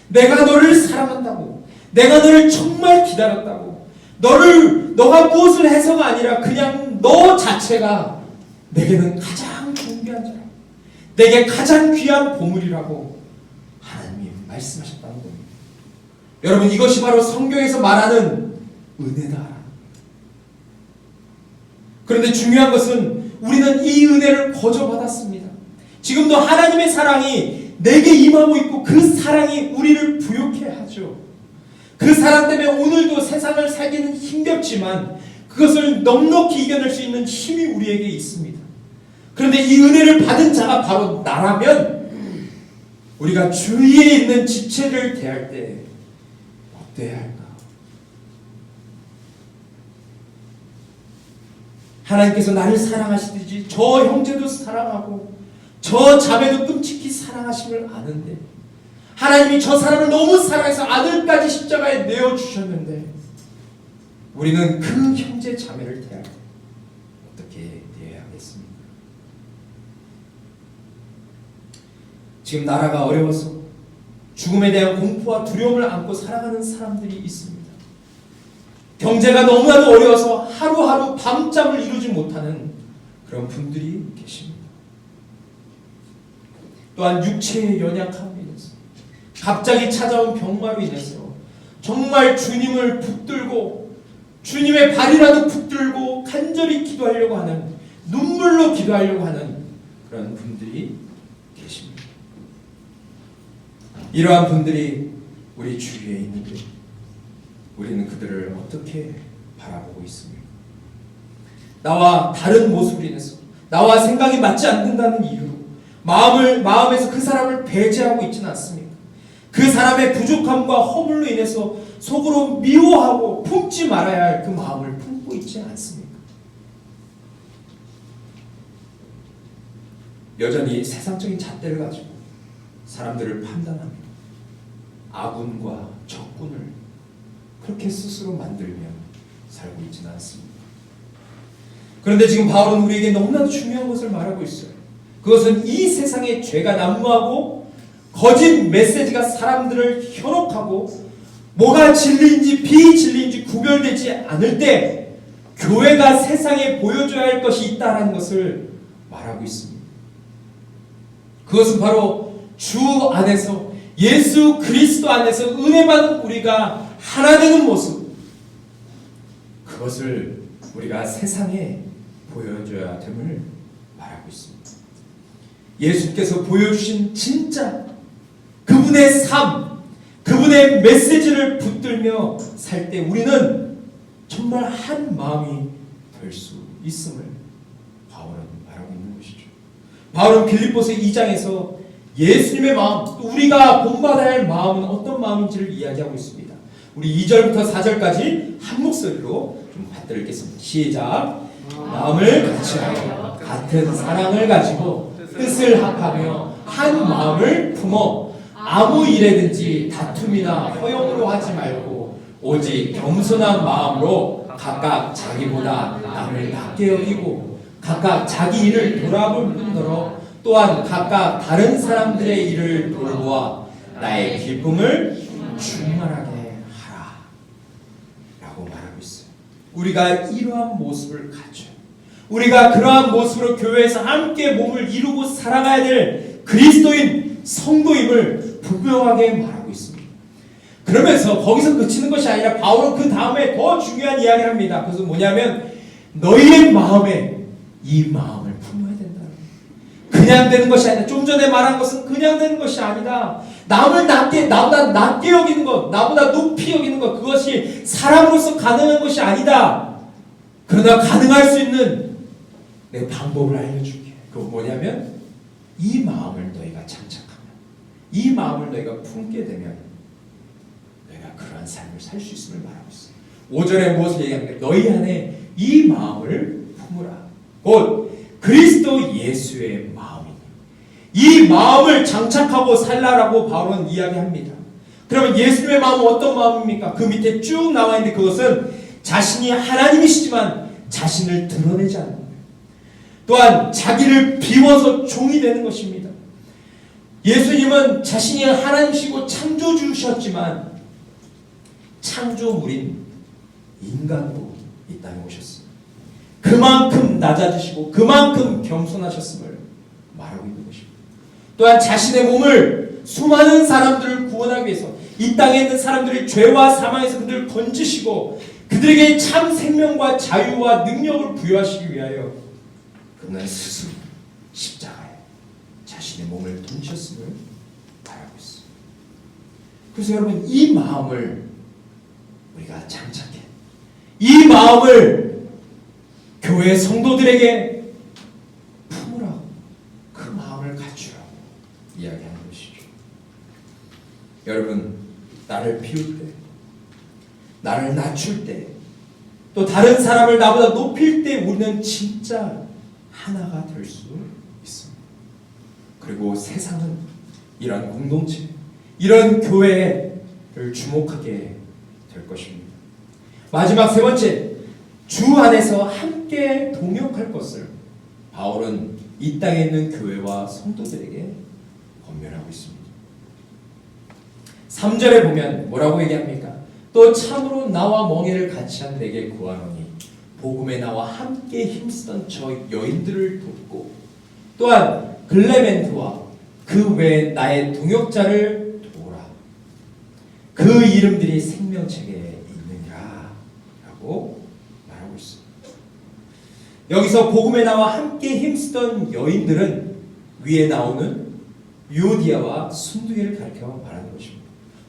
내가 너를 사랑한다고, 내가 너를 정말 기다렸다고, 너가 무엇을 해서가 아니라 그냥 너 자체가 내게는 가장 존귀한 자라고, 내게 가장 귀한 보물이라고 하나님이 말씀하셨다는 겁니다. 여러분, 이것이 바로 성경에서 말하는 은혜다. 그런데 중요한 것은 우리는 이 은혜를 거저 받았습니다. 지금도 하나님의 사랑이 내게 임하고 있고 그 사랑이 우리를 부욕해 하죠. 그 사랑 때문에 오늘도 세상을 살기는 힘겹지만 그것을 넉넉히 이겨낼 수 있는 힘이 우리에게 있습니다. 그런데 이 은혜를 받은 자가 바로 나라면 우리가 주위에 있는 지체를 대할 때 어때야 할까? 하나님께서 나를 사랑하시듯이 저 형제도 사랑하고 저 자매도 끔찍히 사랑하심을 아는데, 하나님이 저 사람을 너무 사랑해서 아들까지 십자가에 내어주셨는데 우리는 그 형제 자매를 대할 때 어떻게 대해야 하겠습니까? 지금 나라가 어려워서 죽음에 대한 공포와 두려움을 안고 살아가는 사람들이 있습니다. 경제가 너무나도 어려워서 하루하루 밤잠을 이루지 못하는 그런 분들이 계십니다. 또한 육체의 연약함으로 인해서, 갑자기 찾아온 병마로 인해서 정말 주님을 붙들고 주님의 발이라도 붙들고 간절히 기도하려고 하는 눈물로 기도하려고 하는 그런 분들이 계십니다. 이러한 분들이 우리 주위에 있는데 우리는 그들을 어떻게 바라보고 있습니까? 나와 다른 모습으로 인해서 나와 생각이 맞지 않는다는 이유로 마음에서 그 사람을 배제하고 있지는 않습니까? 그 사람의 부족함과 허물로 인해서 속으로 미워하고 품지 말아야 할 그 마음을 품고 있지 않습니까? 여전히 세상적인 잣대를 가지고 사람들을 판단하며 아군과 적군을 그렇게 스스로 만들며 살고 있지는 않습니다. 그런데 지금 바울은 우리에게 너무나도 중요한 것을 말하고 있어요. 그것은 이 세상의 죄가 난무하고 거짓 메시지가 사람들을 현혹하고 뭐가 진리인지 비진리인지 구별되지 않을 때 교회가 세상에 보여줘야 할 것이 있다는 것을 말하고 있습니다. 그것은 바로 주 안에서 예수 그리스도 안에서 은혜 받은 우리가 하나 되는 모습, 그것을 우리가 세상에 보여줘야 됨을 말하고 있습니다. 예수께서 보여주신 진짜 그분의 삶, 그분의 메시지를 붙들며 살 때 우리는 정말 한 마음이 될 수 있음을 바울은 말하고 있는 것이죠. 바울은 빌립보서 2장에서 예수님의 마음, 또 우리가 본받아야 할 마음은 어떤 마음인지를 이야기하고 있습니다. 우리 2절부터 4절까지 한 목소리로 좀 받들겠습니다. 시작. 마음을 같이 하여 같은 사랑을 가지고 뜻을 합하며 한 마음을 품어 아무 일에든지 다툼이나 허용으로 하지 말고 오직 겸손한 마음으로 각각 자기보다 남을 낮게 여기고 각각 자기 일을 돌아볼 뿐더러 또한 각각 다른 사람들의 일을 돌보아 나의 기쁨을 충만하게 하라 라고 말하고 있어요. 우리가 이러한 모습을 가져 우리가 그러한 모습으로 교회에서 함께 몸을 이루고 살아가야 될 그리스도인 성도임을 분명하게 말하고 있습니다. 그러면서 거기서 그치는 것이 아니라 바울은 그 다음에 더 중요한 이야기를 합니다. 그것은 뭐냐면 너희의 마음에 이 마음을 품어야 된다. 그냥 되는 것이 아니다. 좀 전에 말한 것은 그냥 되는 것이 아니다. 남을 나보다 낮게 여기는 것, 나보다 높이 여기는 것, 그것이 사람으로서 가능한 것이 아니다. 그러나 가능할 수 있는 내 방법을 알려줄게. 그건 뭐냐면 이 마음을 너희가 장착하면, 이 마음을 너희가 품게 되면 너희가 그러한 삶을 살 수 있음을 말하고 있어요. 5절에 무엇을 얘기합니까? 너희 안에 이 마음을 품으라. 곧 그리스도 예수의 마음이니 이 마음을 장착하고 살라라고 바울은 이야기합니다. 그러면 예수님의 마음은 어떤 마음입니까? 그 밑에 쭉 나와 있는데 그것은 자신이 하나님이시지만 자신을 드러내지 않는 거예요. 또한 자기를 비워서 종이 되는 것입니다. 예수님은 자신이 하나님이시고 창조주셨지만 창조물인 인간도 이 땅에 오셨습니다. 그만큼 낮아지시고 그만큼 겸손하셨음을 말하고 있는 것입니다. 또한 자신의 몸을 수많은 사람들을 구원하기 위해서 이 땅에 있는 사람들의 죄와 사망에서 그들을 건지시고 그들에게 참 생명과 자유와 능력을 부여하시기 위하여 그는 스스로 십자가에 자신의 몸을 던졌음을 말하고 있습니다. 그래서 여러분 이 마음을 우리가 장착해 이 마음을 교회 성도들에게 품으라고 그 마음을 갖추라고 이야기하는 것이죠. 여러분 나를 비울 때 나를 낮출 때 또 다른 사람을 나보다 높일 때 우리는 진짜 하나가 될 수 있습니다. 그리고 세상은 이런 공동체 이런 교회를 주목하게 될 것입니다. 마지막 세 번째, 주 안에서 함께 동역할 것을 바울은 이 땅에 있는 교회와 성도들에게 권면하고 있습니다. 3절에 보면 뭐라고 얘기합니까? 또 참으로 나와 멍에를 같이 한 내게 구하노니 복음에 나와 함께 힘쓰던 저 여인들을 돕고 또한 글레멘트와 그 외에 나의 동역자를 도우라. 그 이름들이 생명책에 있느니라 라고 말하고 있습니다. 여기서 복음에 나와 함께 힘쓰던 여인들은 위에 나오는 유오디아와 순두개를 가리켜 말하는 것입니다.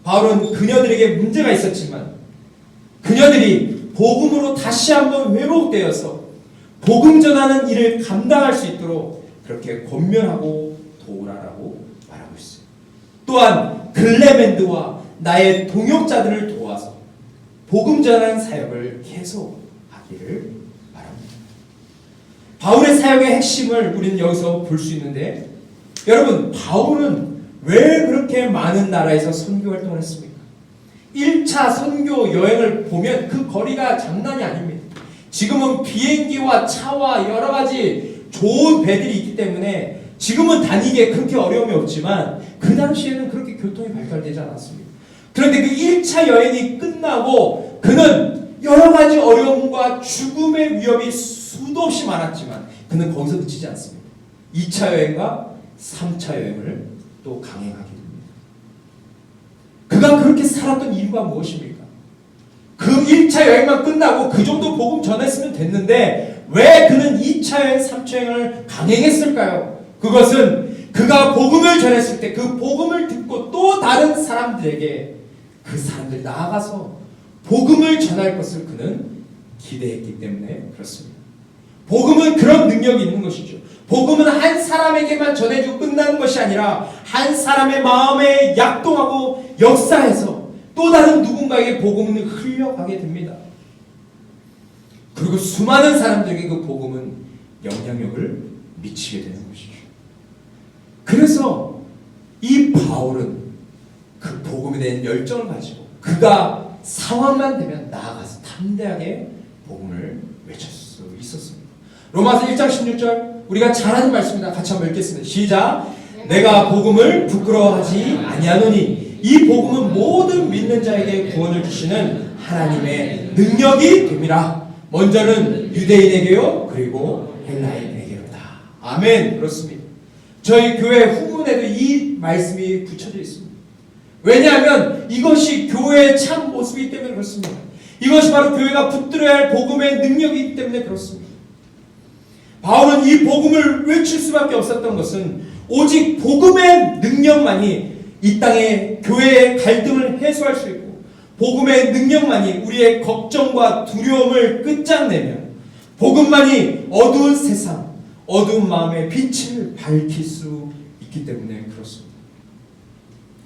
바울은 그녀들에게 문제가 있었지만 그녀들이 복음으로 다시 한번 회복되어서 복음 전하는 일을 감당할 수 있도록 그렇게 권면하고 도우라라고 말하고 있어요. 또한 글레멘드와 나의 동역자들을 도와서 복음 전하는 사역을 계속하기를 바랍니다. 바울의 사역의 핵심을 우리는 여기서 볼 수 있는데, 여러분, 바울은 왜 그렇게 많은 나라에서 선교 활동을 했습니까? 1차 선교 여행을 보면 그 거리가 장난이 아닙니다. 지금은 비행기와 차와 여러 가지 좋은 배들이 있기 때문에 지금은 다니기에 그렇게 어려움이 없지만 그 당시에는 그렇게 교통이 발달되지 않았습니다. 그런데 그 1차 여행이 끝나고 그는 여러 가지 어려움과 죽음의 위협이 수도 없이 많았지만 그는 거기서 그치지 않습니다. 2차 여행과 3차 여행을 또 강행하게 됩니다. 그가 그렇게 살았던 이유가 무엇입니까? 그 1차 여행만 끝나고 그 정도 복음 전했으면 됐는데 왜 그는 2차 여행, 3차 여행을 강행했을까요? 그것은 그가 복음을 전했을 때 그 복음을 듣고 또 다른 사람들에게 그 사람들이 나아가서 복음을 전할 것을 그는 기대했기 때문에 그렇습니다. 복음은 그런 능력이 있는 것이죠. 복음은 한 사람에게만 전해주고 끝나는 것이 아니라 한 사람의 마음에 약동하고 역사해서 또 다른 누군가에게 복음은 흘려가게 됩니다. 그리고 수많은 사람들에게 그 복음은 영향력을 미치게 되는 것이죠. 그래서 이 바울은 그 복음에 대한 열정을 가지고 그가 상황만 되면 나아가서 담대하게 복음을 외칠 수 있었습니다. 로마서 1장 16절 우리가 잘 아는 말씀입니다. 같이 한번 읽겠습니다. 시작. 내가 복음을 부끄러워하지 아니하노니 이 복음은 모든 믿는 자에게 구원을 주시는 하나님의 능력이 됨이라. 먼저는 유대인에게요 그리고 헬라인에게로다. 아멘. 그렇습니다. 저희 교회 후문에도 이 말씀이 붙여져 있습니다. 왜냐하면 이것이 교회의 참 모습이기 때문에 그렇습니다. 이것이 바로 교회가 붙들어야 할 복음의 능력이기 때문에 그렇습니다. 바울은 이 복음을 외칠 수밖에 없었던 것은 오직 복음의 능력만이 이 땅의 교회의 갈등을 해소할 수 있고 복음의 능력만이 우리의 걱정과 두려움을 끝장내며 복음만이 어두운 세상, 어두운 마음의 빛을 밝힐 수 있기 때문에 그렇습니다.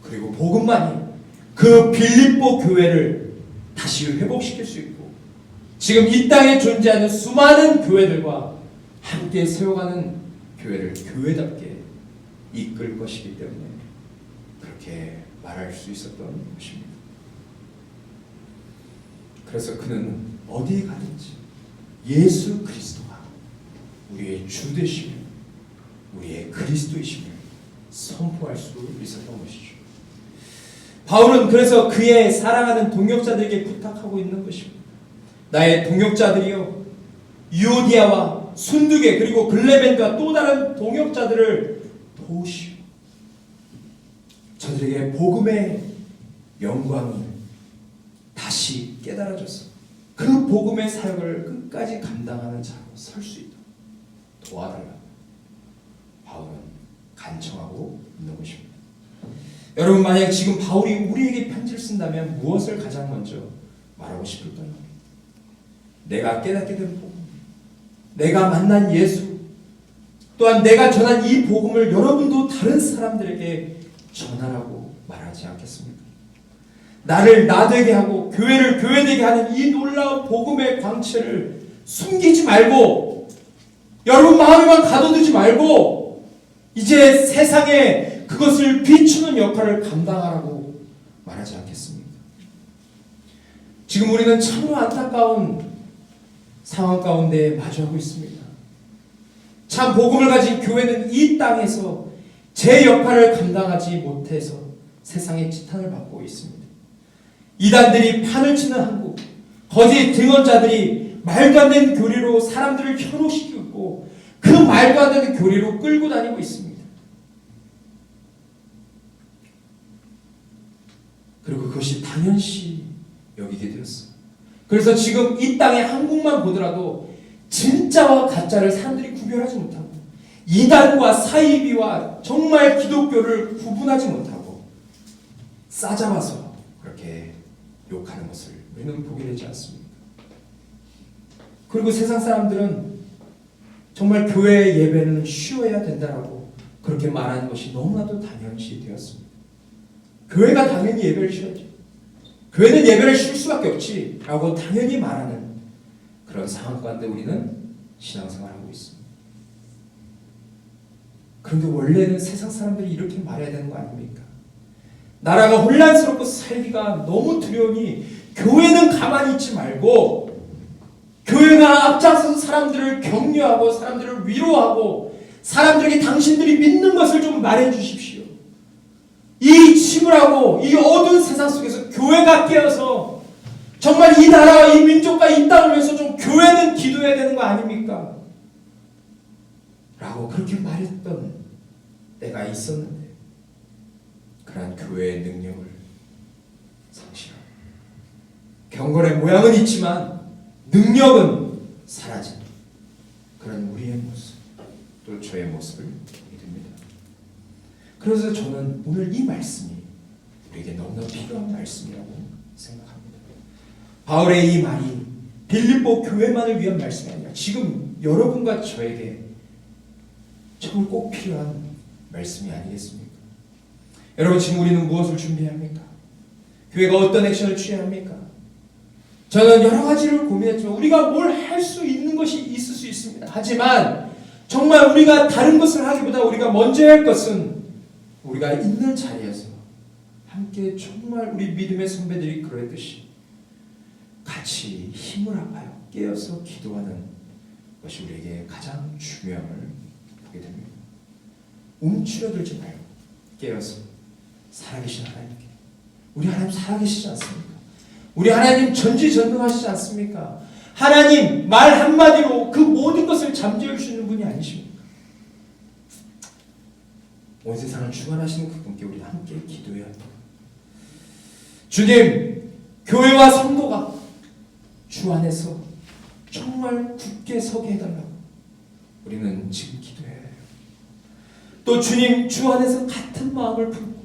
그리고 복음만이 그 빌립보 교회를 다시 회복시킬 수 있고 지금 이 땅에 존재하는 수많은 교회들과 함께 세워가는 교회를 교회답게 이끌 것이기 때문에 그렇게 말할 수 있었던 것입니다. 그래서 그는 어디에 가든지 예수 그리스도가 우리의 주 되심을, 우리의 그리스도이심을 선포할 수 있었던 것이죠. 바울은 그래서 그의 사랑하는 동역자들에게 부탁하고 있는 것입니다. 나의 동역자들이여 유오디아와 순두개 그리고 글레멘과 또 다른 동역자들을 도우시오. 저들에게 복음의 영광이 다시 깨달아져서 그 복음의 사역을 끝까지 감당하는 자로 설 수 있도록 도와달라고 바울은 간청하고 있는 것입니다. 여러분, 만약 지금 바울이 우리에게 편지를 쓴다면 무엇을 가장 먼저 말하고 싶을까요? 내가 깨닫게 된 복음, 내가 만난 예수, 또한 내가 전한 이 복음을 여러분도 다른 사람들에게 전하라고 말하지 않겠습니까? 나를 나되게 하고 교회를 교회되게 하는 이 놀라운 복음의 광채를 숨기지 말고 여러분 마음에만 가둬두지 말고 이제 세상에 그것을 비추는 역할을 감당하라고 말하지 않겠습니까? 지금 우리는 참으로 안타까운 상황 가운데 마주하고 있습니다. 참 복음을 가진 교회는 이 땅에서 제 역할을 감당하지 못해서 세상의 지탄을 받고 있습니다. 이단들이 판을 치는 한국, 거짓 증언자들이 말도 안 되는 교리로 사람들을 현혹시키고 있고 그 말도 안 되는 교리로 끌고 다니고 있습니다. 그리고 그것이 당연시 여기게 되었어요. 그래서 지금 이 땅의 한국만 보더라도 진짜와 가짜를 사람들이 구별하지 못하고 이단과 사이비와 정말 기독교를 구분하지 못하고 싸잡아서 그렇게 욕하는 것을 우리는 보게 되지 않습니까? 그리고 세상 사람들은 정말 교회 예배는 쉬어야 된다라고 그렇게 말하는 것이 너무나도 당연시 되었습니다. 교회가 당연히 예배를 쉬어야죠. 교회는 예배를 쉴 수밖에 없지 라고 당연히 말하는 그런 상황 가운데 우리는 신앙생활하고 있습니다. 그런데 원래는 세상 사람들이 이렇게 말해야 되는 거 아닙니까? 나라가 혼란스럽고 살기가 너무 두려우니 교회는 가만히 있지 말고 교회가 앞장서서 사람들을 격려하고 사람들을 위로하고 사람들에게 당신들이 믿는 것을 좀 말해 주십시오. 이 치부라고 이 어두운 세상 속에서 교회가 깨어서 정말 이 나라와 이 민족과 이 땅을 위해서 좀 교회는 기도해야 되는 거 아닙니까? 라고 그렇게 말했던 때가 있었는데 그러한 교회의 능력을 상실하고 경건의 모양은 있지만 능력은 사라진 그런 우리의 모습, 또 저의 모습을 보게 됩니다. 그래서 저는 오늘 이 말씀이 우리에게 너무나 필요한 말씀이라고 생각합니다. 바울의 이 말이 빌립보 교회만을 위한 말씀이 아니라 지금 여러분과 저에게 정말 꼭 필요한 말씀이 아니겠습니까? 여러분, 지금 우리는 무엇을 준비해야 합니까? 교회가 어떤 액션을 취해야 합니까? 저는 여러 가지를 고민했지만 우리가 뭘 할 수 있는 것이 있을 수 있습니다. 하지만 정말 우리가 다른 것을 하기보다 우리가 먼저 할 것은 우리가 있는 자리에서 함께 정말 우리 믿음의 선배들이 그랬듯이 같이 힘을 합하여 깨어서 기도하는 것이 우리에게 가장 중요함을 보게 됩니다. 움츠러들지 말고 깨어서 살아계신 하나님께, 우리 하나님 살아계시지 않습니까? 우리 하나님 전지전능하시지 않습니까? 하나님 말 한마디로 그 모든 것을 잠재울 수 있는 분이 아니십니까? 온 세상을 주관하시는 그분께 우리 함께 기도해야 합니다. 주님, 교회와 성도가 주 안에서 정말 굳게 서게 해달라고 우리는 지금 기도해야 해요. 또 주님, 주 안에서 같은 마음을 품고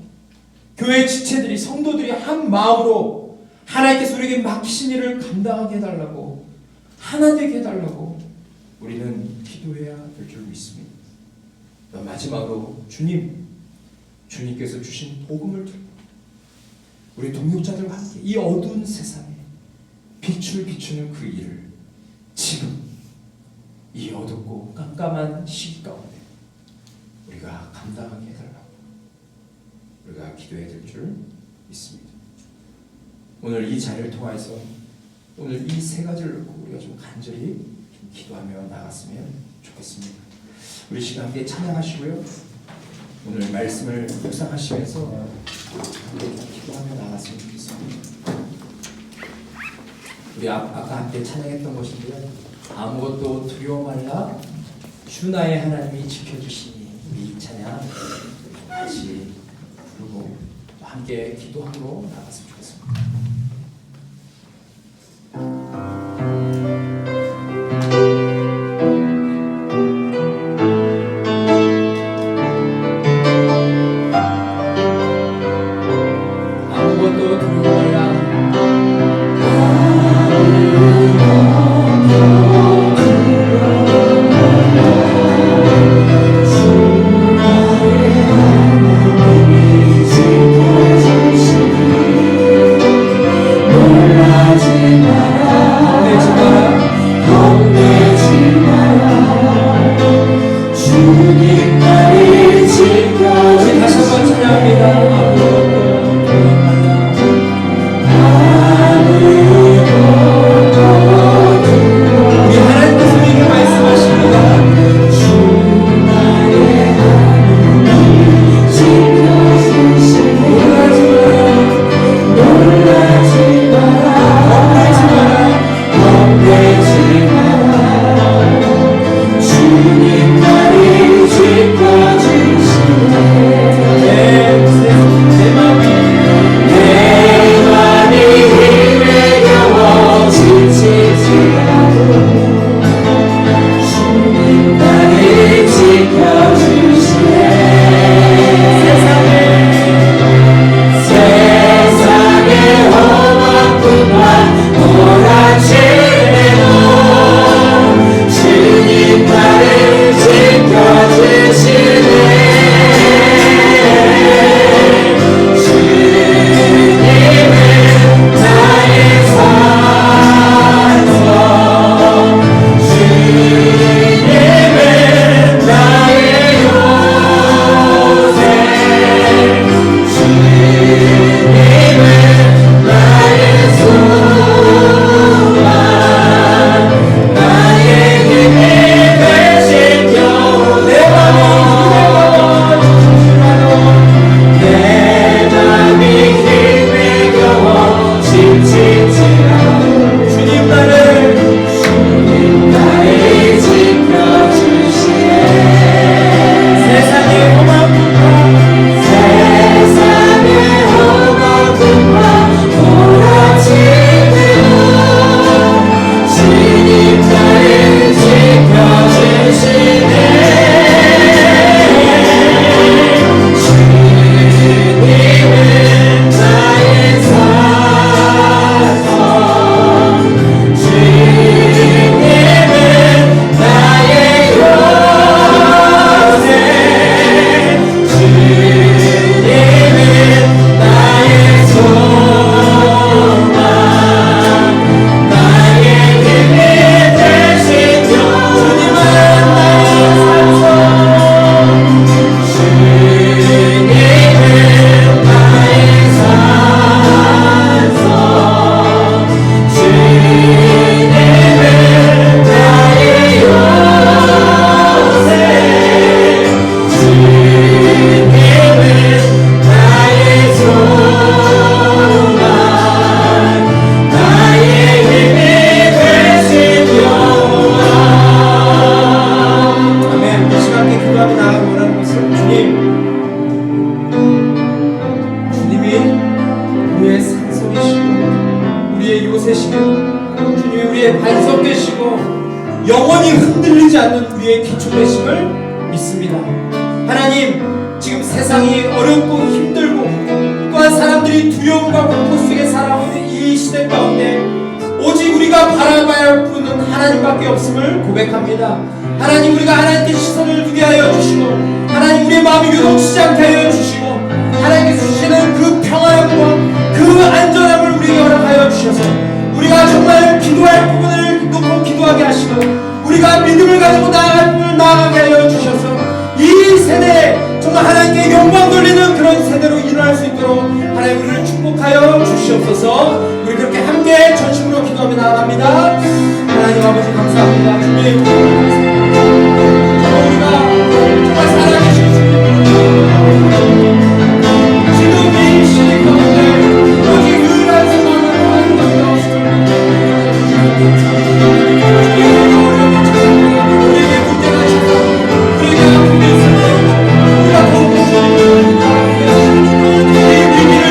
교회 지체들이, 성도들이 한 마음으로 하나님께서 우리에게 맡기신 일을 감당하게 해달라고, 하나 되게 해달라고 우리는 기도해야 될 줄 믿습니다. 마지막으로 주님께서 주신 복음을 들고 우리 동역자들과 함께 이 어두운 세상에 빛을 비추는 그 일을 지금 이 어둡고 깜깜한 시기 가운데 우리가 감당하게 해달라고 우리가 기도해야 될 줄 믿습니다. 오늘 이 자리를 통해서 오늘 이 세 가지를 놓고 우리가 좀 간절히 좀 기도하며 나갔으면 좋겠습니다. 우리 시간 함께 찬양하시고요. 오늘 말씀을 묵상하시면서 함께 기도하며 나갔으면 좋겠습니다. 우리 아까 함께 찬양했던 것인데요. 아무것도 두려워 말라 주 나의 하나님이 지켜주시니, 우리 찬양 같이 부르고 함께 기도하러 나갔으면 좋겠습니다. 이곳에시면 주님이 우리의 반석 되시고 영원히 흔들리지 않는 우리의 기초 되심을 믿습니다. 하나님, 지금 세상이 어렵고 힘들고 또한 사람들이 두려움과 공포 속에 살아오는 이 시대 가운데 오직 우리가 바라봐야 할 분은 하나님밖에 없음을 고백합니다. 하나님, 우리가 하나님께 시선을 두게 하여 주시고 하나님, 우리의 마음이 요동치지 않게 하여 주시고 하나님께서 주시는 그 평안함과 그 안전함을 우리에게 허락하여 주셔서 우리가 정말 기도할 부분을 놓고 기도하게 하시고 우리가 믿음을 가지고 나아갈 부분을 나아가게 하여 주셔서 이 세대에 정말 하나님께 영광 돌리는 그런 세대로 일어날 수 있도록 하나님 우리를 축복하여 주시옵소서. 우리 그렇게 함께 전심으로 기도하며 나아갑니다. 하나님 아버지 감사합니다. 주님 우리가 정말 살아계신 주님 지금 이 시대 가운데 오직 유일한 소망을 하나님 우리에게 문제가 있어서 우리에게 아픔이 있을 때 우리가 더욱 이 위기를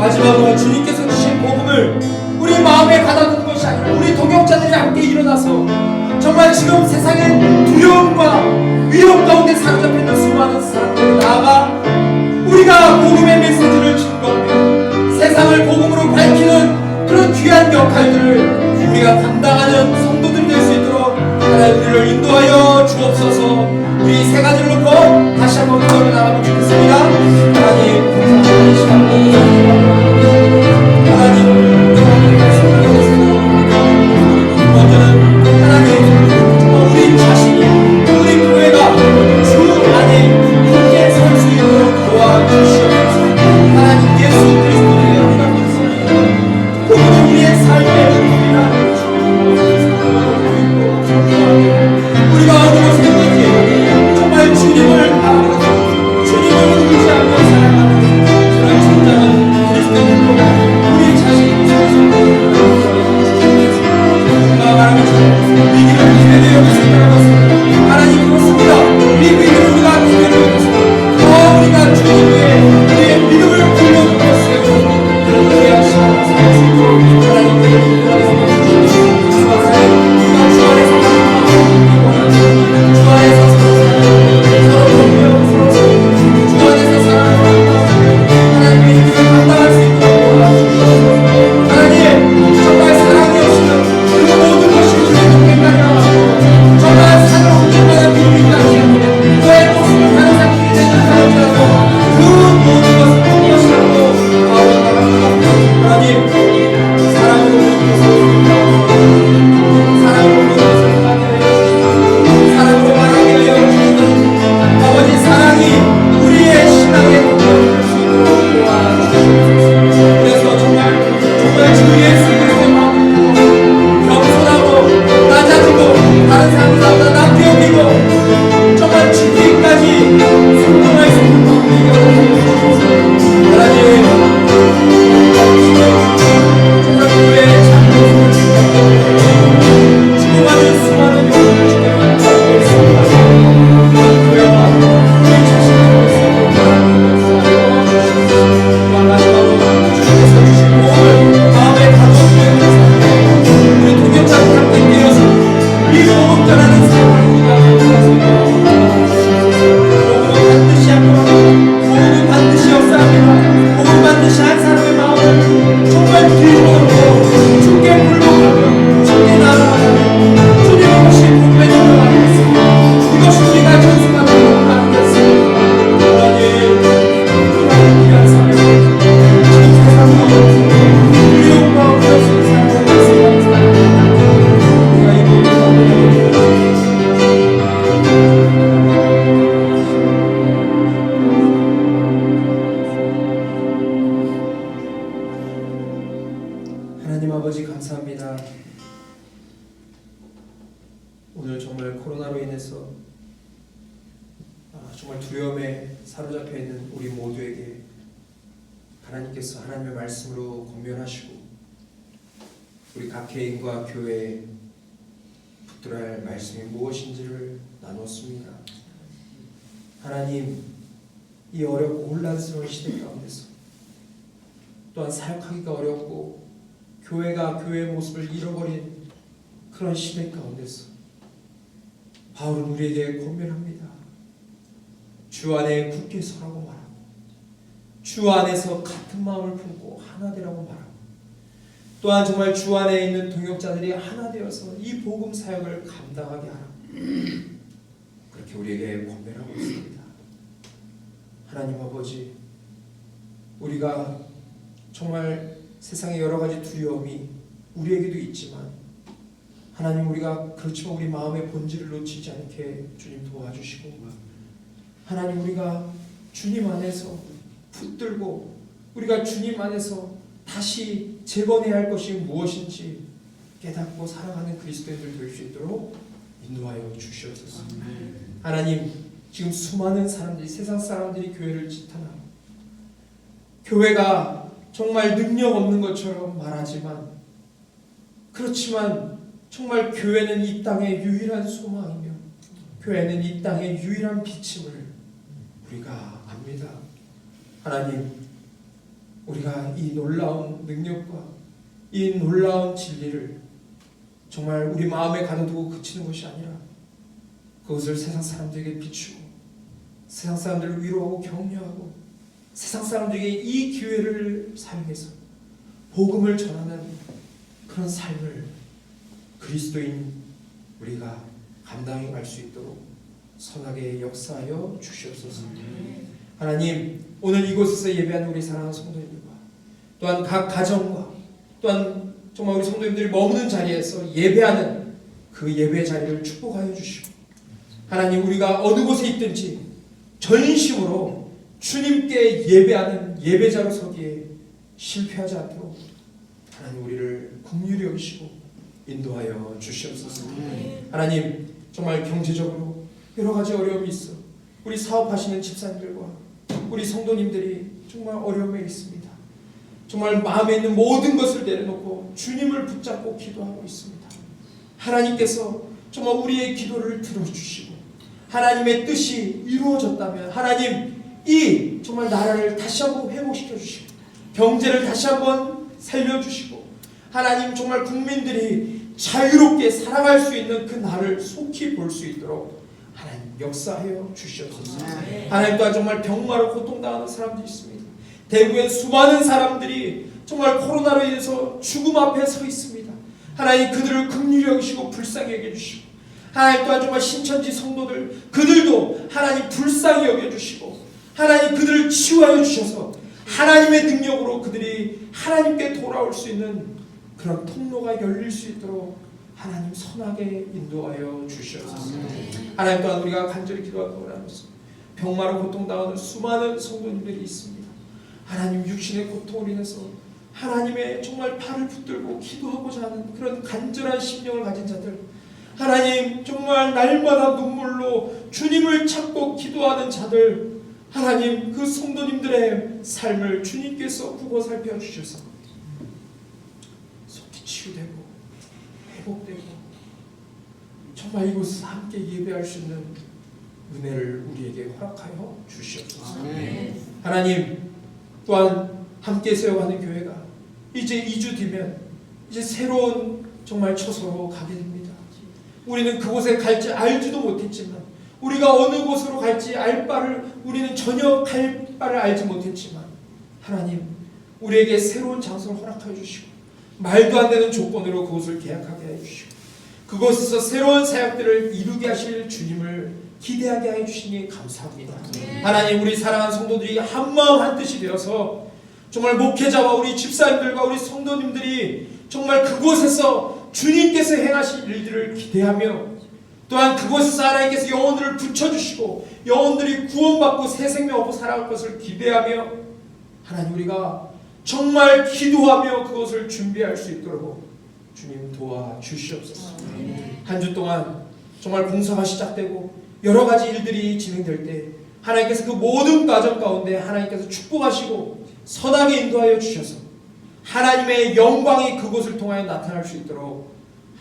마지막으로 주님께서 주신 복음을 우리 마음에 가다두는 것이 아니라 우리 동역자들이 함께 일어나서 정말 지금 세상의 두려움과 위험 가운데 사로잡혀 있는 수많은 사람들을 나아가 우리가 복음의 메시지를 증거하며 세상을 복음으로 밝히는 그런 귀한 역할들을 우리가 감당하는 성도들이 될 수 있도록 하나님 우리를 인도하여 주옵소서. 우리 세 가지를 놓고 다시 한번 기도하며 나가면 좋겠습니다. 하나님 감사합니다. 이 시간 하나님 먼저는 하나님 우리 자신이 우리 교회가 주 안에 함께 설 수 있도록 도와주시옵소서. 하나님 예수 그리스도의 영광 받습니다. 그분은 우리의 삶의 은총이나 우리가 어느 곳에 있는지 정말 주님을 바라보고 주님을 의지하며 살아가는 정말 기도하고 주께 굴복하며 주께 나아가는 주님 이것이 복음의 길로 아니겠습니까? 이것이 우리가 전승하는 길 아니겠습니까? 하나님 귀한 삶을 지금 세상 가운데 우리 가운데 없는 삶을 말씀합니다. 우리가 이 모든 가운데 하나님 아버지 감사합니다. 오늘 정말 코로나로 인해서 정말 두려움에 사로잡혀 있는 우리 모두에게 하나님께서 하나님의 말씀으로 권면하시고 우리 각 개인과 교회에 붙들어야 할 말씀이 무엇인지를 나눴습니다. 하나님, 이 어렵고 혼란스러운 시대 가운데서 또한 사역하기가 어렵고 교회가 교회의 모습을 잃어버린 그런 시대 가운데서 바울은 우리에게 권면합니다. 주 안에 굳게 서라고 말하고 주 안에서 같은 마음을 품고 하나 되라고 말하고 또한 정말 주 안에 있는 동역자들이 하나 되어서 이 복음 사역을 감당하게 하라. 그렇게 우리에게 권면하고 있습니다. 하나님 아버지, 우리가 정말 세상의 여러 가지 두려움이 우리에게도 있지만 하나님, 우리가 그렇지만 우리 마음의 본질을 놓치지 않게 주님 도와주시고 하나님, 우리가 주님 안에서 붙들고 우리가 주님 안에서 다시 재건해야 할 것이 무엇인지 깨닫고 살아가는 그리스도인들 될 수 있도록 인도하여 주시옵소서. 하나님, 지금 수많은 사람들이, 세상 사람들이 교회를 지탄하고 교회가 정말 능력 없는 것처럼 말하지만 그렇지만 정말 교회는 이 땅의 유일한 소망이며 교회는 이 땅의 유일한 빛임을 우리가 압니다. 하나님, 우리가 이 놀라운 능력과 이 놀라운 진리를 정말 우리 마음에 가둬두고 그치는 것이 아니라 그것을 세상 사람들에게 비추고 세상 사람들을 위로하고 격려하고 세상 사람들에게 이 기회를 사용해서 복음을 전하는 그런 삶을 그리스도인 우리가 감당해 갈 수 있도록 선하게 역사하여 주시옵소서. 하나님, 오늘 이곳에서 예배하는 우리 사랑하는 성도님들과 또한 각 가정과 또한 정말 우리 성도님들이 머무는 자리에서 예배하는 그 예배 자리를 축복하여 주시고 하나님, 우리가 어느 곳에 있든지 전심으로 주님께 예배하는 예배자로 서기에 실패하지 않도록 하나님 우리를 긍휼히 여기시고 인도하여 주시옵소서. 하나님, 정말 경제적으로 여러 가지 어려움이 있어 우리 사업하시는 집사님들과 우리 성도님들이 정말 어려움에 있습니다. 정말 마음에 있는 모든 것을 내려놓고 주님을 붙잡고 기도하고 있습니다. 하나님께서 정말 우리의 기도를 들어주시고 하나님의 뜻이 이루어졌다면 하나님, 이 정말 나라를 다시 한번 회복시켜 주시고 경제를 다시 한번 살려주시고 하나님, 정말 국민들이 자유롭게 살아갈 수 있는 그 날을 속히 볼 수 있도록 하나님 역사하여 주시옵소서. 하나님, 또한 정말 병마로 고통당하는 사람들이 있습니다. 대구에 수많은 사람들이 정말 코로나로 인해서 죽음 앞에 서 있습니다. 하나님, 그들을 긍휼히 여기시고 불쌍히 여겨주시고 하나님, 또한 정말 신천지 성도들 그들도 하나님 불쌍히 여겨주시고 하나님, 그들을 치유하여 주셔서 하나님의 능력으로 그들이 하나님께 돌아올 수 있는 그런 통로가 열릴 수 있도록 하나님 선하게 인도하여 주시옵소서. 하나님, 또한 우리가 간절히 기도하고 원하면서 병마로 고통당하는 수많은 성도님들이 있습니다. 하나님, 육신의 고통으로 인해서 하나님의 정말 팔을 붙들고 기도하고자 하는 그런 간절한 심령을 가진 자들, 하나님, 정말 날마다 눈물로 주님을 찾고 기도하는 자들, 하나님, 그 성도님들의 삶을 주님께서 보고 살펴주셔서 속히 치유되고 회복되고 정말 이곳에서 함께 예배할 수 있는 은혜를 우리에게 허락하여 주시옵소서. 하나님, 또한 함께 세워가는 교회가 이제 2주 뒤면 이제 새로운 정말 처소로 가게 됩니다. 우리는 그곳에 갈지 알지도 못했지만 우리가 어느 곳으로 갈지 알 바를 우리는 전혀 갈 바를 알지 못했지만 하나님, 우리에게 새로운 장소를 허락하여 주시고 말도 안 되는 조건으로 그곳을 계약하게 해 주시고 그곳에서 새로운 사역들을 이루게 하실 주님을 기대하게 해 주시니 감사합니다. 하나님, 우리 사랑하는 성도들이 한마음 한뜻이 되어서 정말 목회자와 우리 집사님들과 우리 성도님들이 정말 그곳에서 주님께서 행하실 일들을 기대하며 또한 그곳에서 하나님께서 영혼들을 붙여주시고 영혼들이 구원받고 새 생명 얻고 살아갈 것을 기대하며 하나님, 우리가 정말 기도하며 그것을 준비할 수 있도록 주님 도와주시옵소서. 한 주 동안 정말 공사가 시작되고 여러 가지 일들이 진행될 때 하나님께서 그 모든 과정 가운데 하나님께서 축복하시고 선하게 인도하여 주셔서 하나님의 영광이 그곳을 통하여 나타날 수 있도록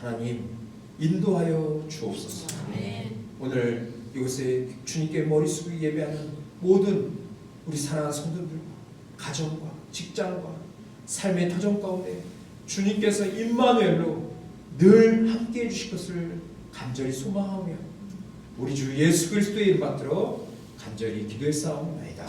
하나님 인도하여 주옵소서. 오늘 이곳에 주님께 머리 숙이고 예배하는 모든 우리 사랑하는 성도들과 가정과 직장과 삶의 터전 가운데 주님께서 임마누엘로 늘 함께해 주실 것을 간절히 소망하며 우리 주 예수 그리스도의 이름 받들어 간절히 기도했사옵나이다.